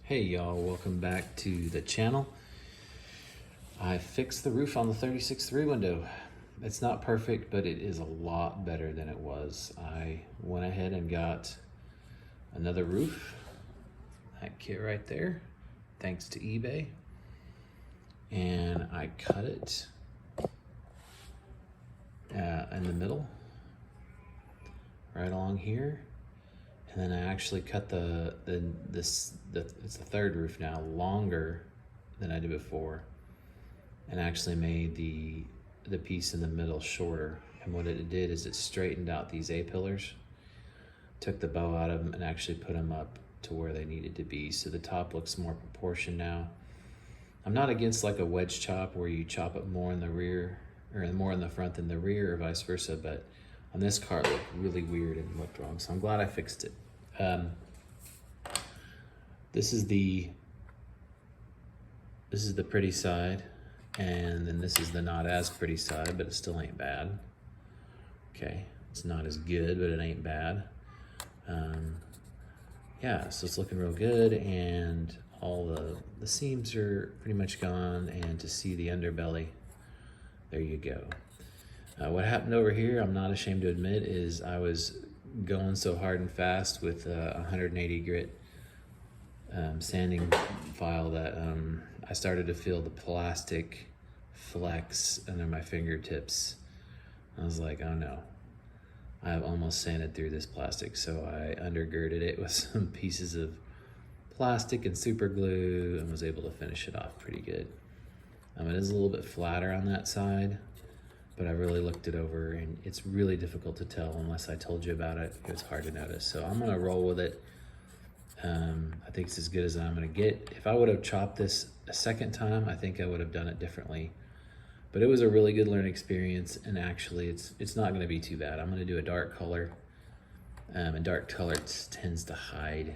Hey y'all, welcome back to the channel. I fixed the roof on the 36.3 window. It's not perfect, but it is a lot better than it was. I went ahead and got another roof, that kit right there, thanks to eBay. And I cut it in the middle, right along here. And then I actually cut it's the third roof now, longer than I did before, and actually made the piece in the middle shorter. And what it did is it straightened out these A-pillars, took the bow out of them, and actually put them up to where they needed to be. So the top looks more proportioned now. I'm not against like a wedge chop where you chop it more in the rear or more in the front than the rear, or vice versa, but on this car it looked really weird and looked wrong, so I'm glad I fixed it. This is the pretty side, and then this is the not as pretty side, but it still ain't bad. Okay, it's not as good, but it ain't bad. Yeah, so it's looking real good, and all the seams are pretty much gone, and to see the underbelly, there you go. What happened over here, I'm not ashamed to admit, is I was going so hard and fast with a 180 grit sanding file that I started to feel the plastic flex under my fingertips. I was like, oh no, I've almost sanded through this plastic. So I undergirded it with some pieces of plastic and super glue and was able to finish it off pretty good. It is a little bit flatter on that side, but I really looked it over, and it's really difficult to tell unless I told you about it. It was hard to notice. So I'm gonna roll with it. I think it's as good as I'm gonna get. If I would have chopped this a second time, I think I would have done it differently. But it was a really good learning experience, and actually it's not gonna be too bad. I'm gonna do a dark color, and dark color tends to hide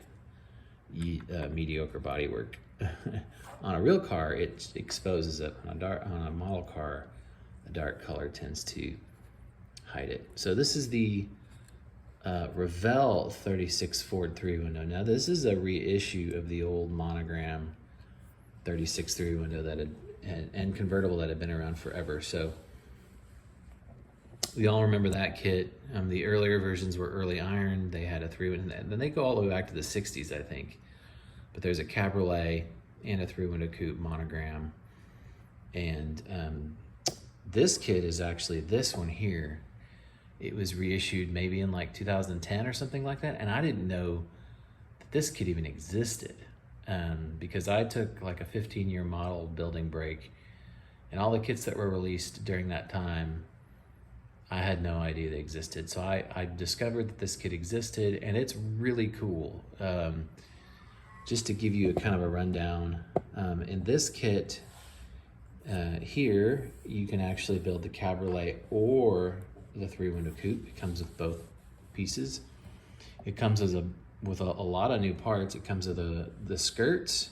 mediocre bodywork. On a real car, it exposes it. On a model car, a dark color tends to hide it. So this is the Revell 36 Ford 3 window. Now this is a reissue of the old monogram 36.3 window that and convertible that had been around forever. So we all remember that kit. The earlier versions were early iron. They had a 3 window, and then they go all the way back to the 60s, I think. But there's a cabriolet and a 3-window coupe monogram. And this kit is actually this one here. It was reissued maybe in like 2010 or something like that. And I didn't know that this kit even existed because I took like a 15-year model building break, and all the kits that were released during that time, I had no idea they existed. So I discovered that this kit existed, and it's really cool. Just to give you a kind of a rundown, in this kit here, you can actually build the cabriolet or the 3-window coupe. It comes with both pieces. It comes with a lot of new parts. It comes with the skirts.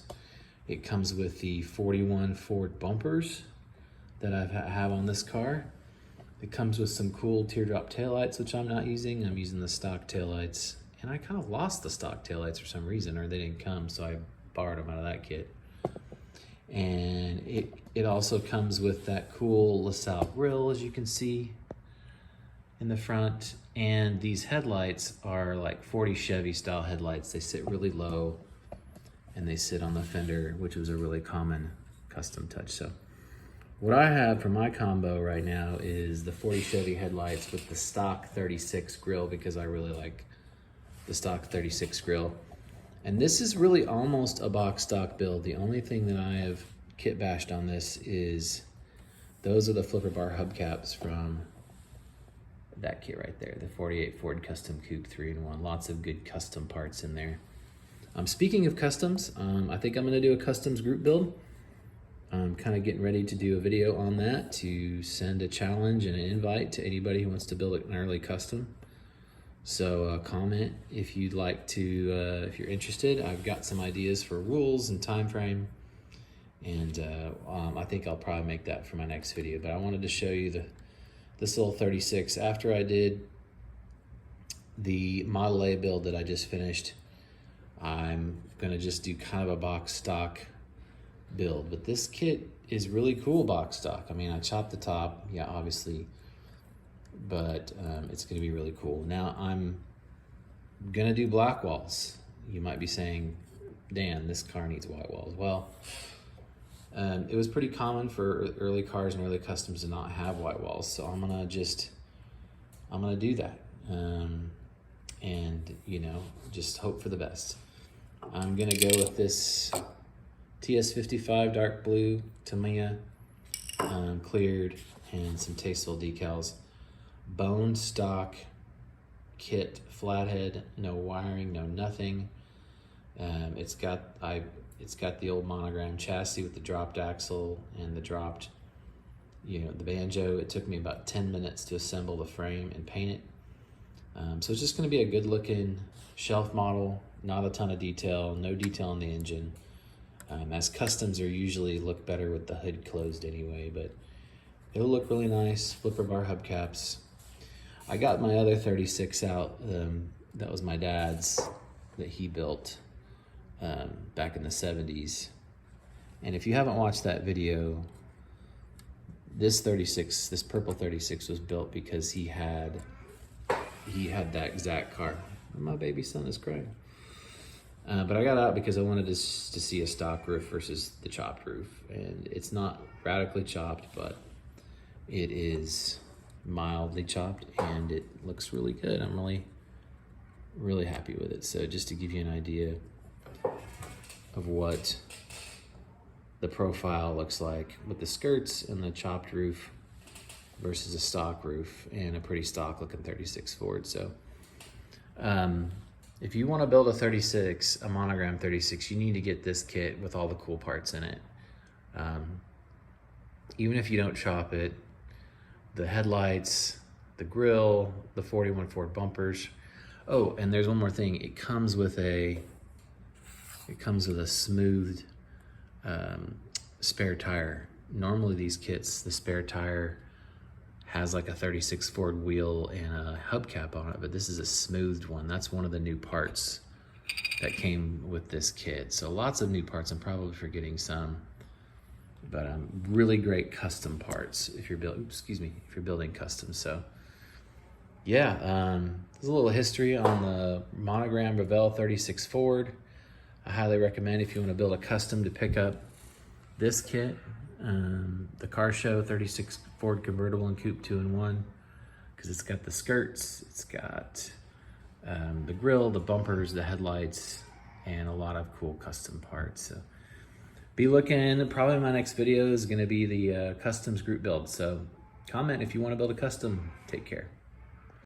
It comes with the 41 Ford bumpers that I have on this car. It comes with some cool teardrop taillights, which I'm not using. I'm using the stock taillights. And I kind of lost the stock taillights for some reason, or they didn't come, so I borrowed them out of that kit. And it also comes with that cool LaSalle grill, as you can see in the front. And these headlights are like 40 Chevy style headlights. They sit really low, and they sit on the fender, which was a really common custom touch. So what I have for my combo right now is the 40 Chevy headlights with the stock 36 grill, because I really like the stock 36 grill. And this is really almost a box stock build. The only thing that I have kit bashed on this is those are the flipper bar hubcaps from that kit right there, the 48 Ford Custom Coupe 3-in-1. Lots of good custom parts in there. Speaking of customs, I think I'm gonna do a customs group build. I'm kind of getting ready to do a video on that to send a challenge and an invite to anybody who wants to build an early custom. So comment if you'd like to, if you're interested. I've got some ideas for rules and time frame, and I think I'll probably make that for my next video. But I wanted to show you this little 36. After I did the Model A build that I just finished, I'm gonna just do kind of a box stock build. But this kit is really cool box stock. I mean, I chopped the top, yeah, obviously, but it's gonna be really cool. Now I'm gonna do black walls. You might be saying, Dan, this car needs white walls. Well, it was pretty common for early cars and early customs to not have white walls, so I'm gonna do that, and you know, just hope for the best. I'm gonna go with this TS55 dark blue Tamiya, cleared, and some tasteful decals. Bone stock kit, flathead, no wiring, no nothing. It's got the old monogram chassis with the dropped axle and the dropped, you know, the banjo. It took me about 10 minutes to assemble the frame and paint it. So it's just gonna be a good looking shelf model, not a ton of detail, no detail on the engine. As customs are usually look better with the hood closed anyway, but it'll look really nice. Flipper bar hubcaps. I got my other 36 out. That was my dad's that he built back in the 70s. And if you haven't watched that video, this purple 36 was built because he had that exact car. My baby son is crying. But I got out because I wanted to see a stock roof versus the chopped roof. And it's not radically chopped, but it is mildly chopped and it looks really good. I'm really happy with it. So just to give you an idea of what the profile looks like with the skirts and the chopped roof versus a stock roof and a pretty stock looking 36 Ford. So if you want to build a 36, a monogram 36, you need to get this kit with all the cool parts in it. Even if you don't chop it, the headlights, the grille, the 41 Ford bumpers. Oh, and there's one more thing. It comes with a smoothed spare tire. Normally these kits, the spare tire has like a 36 Ford wheel and a hubcap on it, but this is a smoothed one. That's one of the new parts that came with this kit. So lots of new parts. I'm probably forgetting some, but really great custom parts if you're building custom. So yeah, there's a little history on the monogram Revell 36 Ford. I highly recommend if you want to build a custom to pick up this kit, the Car Show 36 Ford convertible and coupe 2-in-1, because it's got the skirts, it's got the grille, the bumpers, the headlights, and a lot of cool custom parts. So be looking. Probably my next video is going to be the customs group build. So comment if you want to build a custom. Take care.